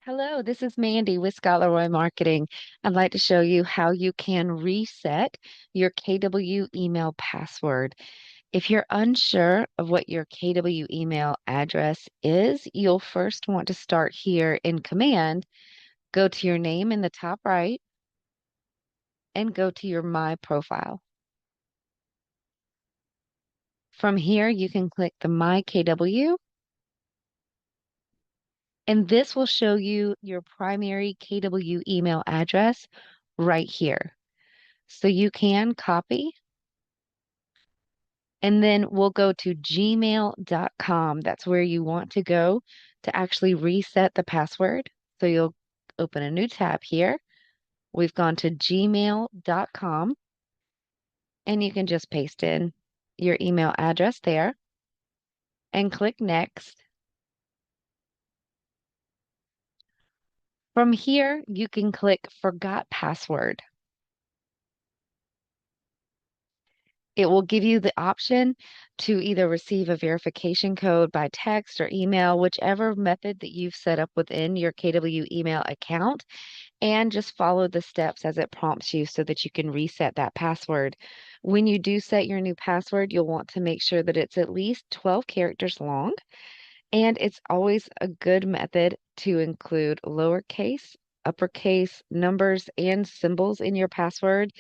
Hello, this is Mandy with Scott Leroy Marketing. I'd like to show you how you can reset your KW email password. If you're unsure of what your KW email address is, you'll first want to start here in Command, go to your name in the top right, and go to your My Profile. From here, you can click the My KW, and this will show you your primary KW email address right here. So you can copy, and then we'll go to gmail.com. That's where you want to go to actually reset the password. So you'll open a new tab here. We've gone to gmail.com, and you can just paste in your email address there and click next. From here, you can click Forgot Password. It will give you the option to either receive a verification code by text or email, whichever method that you've set up within your KW email account, and just follow the steps as it prompts you so that you can reset that password. When you do set your new password, you'll want to make sure that it's at least 12 characters long, and it's always a good method to include lowercase, uppercase, numbers, and symbols in your password.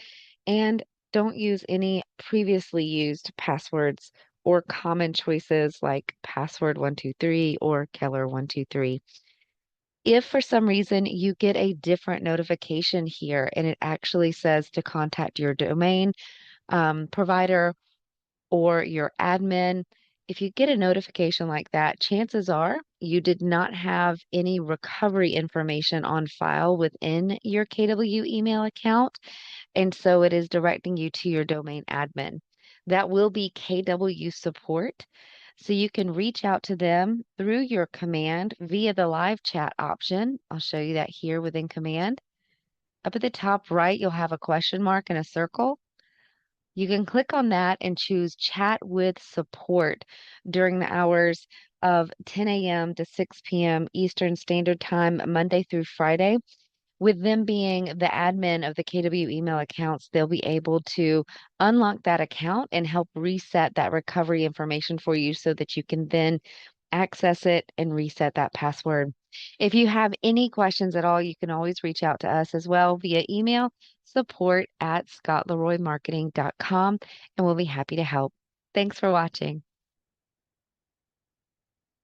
And don't use any previously used passwords or common choices like password123 or Keller123. If for some reason you get a different notification here and it actually says to contact your domain provider or your admin, if you get a notification like that, chances are you did not have any recovery information on file within your KW email account. And so it is directing you to your domain admin. That will be KW support. So you can reach out to them through your command via the live chat option. I'll show you that here within command. Up at the top right, you'll have a question mark and a circle. You can click on that and choose chat with support during the hours of 10 a.m. to 6 p.m. Eastern Standard Time, Monday through Friday. With them being the admin of the KW email accounts, they'll be able to unlock that account and help reset that recovery information for you so that you can then access it and reset that password. If you have any questions at all, you can always reach out to us as well via email, support@scottleroymarketing.com, and we'll be happy to help. Thanks for watching.